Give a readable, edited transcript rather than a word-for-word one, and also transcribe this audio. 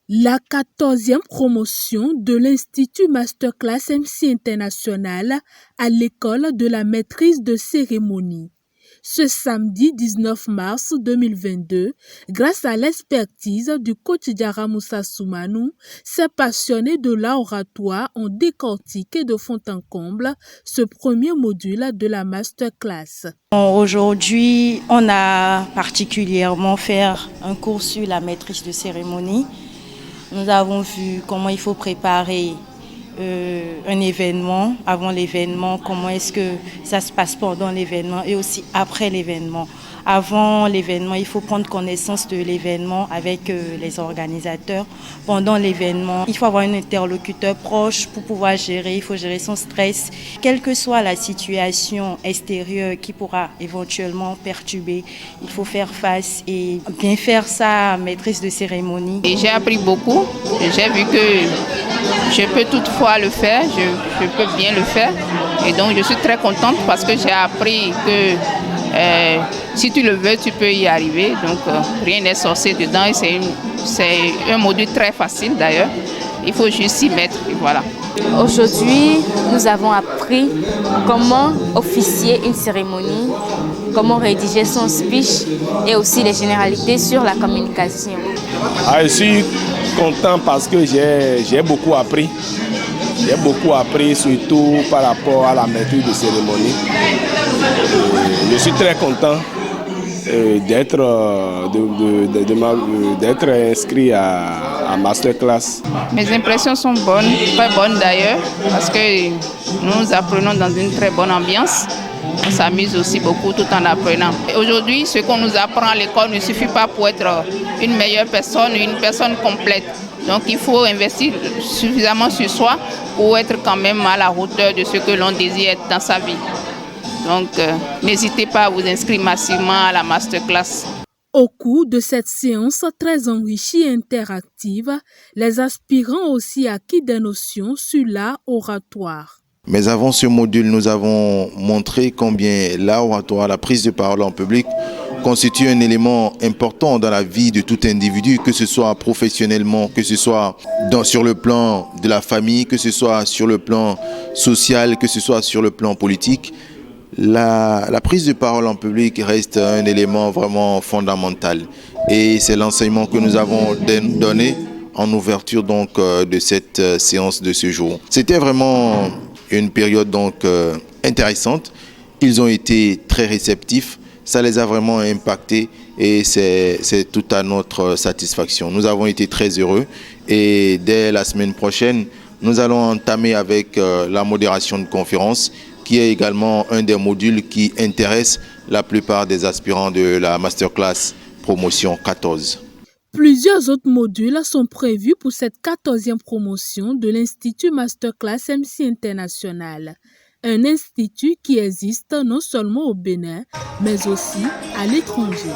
La 14e promotion de l'Institut Masterclass MC International à l'école de la maîtrise de cérémonie. Ce samedi 19 mars 2022, grâce à l'expertise du coach Diarra Moussa Soumanou, ces passionnés de l'art oratoire ont décortiqué de fond en comble ce premier module de la Masterclass. Aujourd'hui, on a particulièrement fait un cours sur la maîtrise de cérémonie. Nous avons vu comment il faut préparer un événement, avant l'événement, comment est-ce que ça se passe pendant l'événement et aussi après l'événement. Avant l'événement, il faut prendre connaissance de l'événement avec les organisateurs. Pendant l'événement, il faut avoir un interlocuteur proche pour pouvoir gérer, il faut gérer son stress. Quelle que soit la situation extérieure qui pourra éventuellement perturber, il faut faire face et bien faire sa maîtrise de cérémonie. Et j'ai appris beaucoup, j'ai vu que je peux toutefois le faire, je peux bien le faire. Et donc je suis très contente parce que j'ai appris que si tu le veux, tu peux y arriver. Donc rien n'est sorcier dedans et c'est un module très facile d'ailleurs. Il faut juste s'y mettre et voilà. Aujourd'hui, nous avons appris comment officier une cérémonie, comment rédiger son speech et aussi les généralités sur la communication. Je suis content parce que j'ai beaucoup appris. J'ai beaucoup appris surtout par rapport à la maîtrise de cérémonie. Je suis très content d'être inscrit à Masterclass. Mes impressions sont bonnes, très bonnes d'ailleurs, parce que nous apprenons dans une très bonne ambiance. On s'amuse aussi beaucoup tout en apprenant. Aujourd'hui, ce qu'on nous apprend à l'école ne suffit pas pour être une meilleure personne, une personne complète. Donc il faut investir suffisamment sur soi pour être quand même à la hauteur de ce que l'on désire être dans sa vie. Donc n'hésitez pas à vous inscrire massivement à la Masterclass. Au cours de cette séance très enrichie et interactive, les aspirants ont aussi acquis des notions sur l'art oratoire. Mais avant ce module, nous avons montré combien l'art oratoire, la prise de parole en public, constitue un élément important dans la vie de tout individu, que ce soit professionnellement, que ce soit sur le plan de la famille, que ce soit sur le plan social, que ce soit sur le plan politique. La prise de parole en public reste un élément vraiment fondamental. Et c'est l'enseignement que nous avons donné en ouverture donc de cette séance de ce jour. C'était vraiment une période donc intéressante. Ils ont été très réceptifs. Ça les a vraiment impactés et c'est tout à notre satisfaction. Nous avons été très heureux et dès la semaine prochaine, nous allons entamer avec la modération de conférence qui est également un des modules qui intéresse la plupart des aspirants de la Masterclass promotion 14. Plusieurs autres modules sont prévus pour cette 14e promotion de l'Institut Masterclass MC International. Un institut qui existe non seulement au Bénin, mais aussi à l'étranger.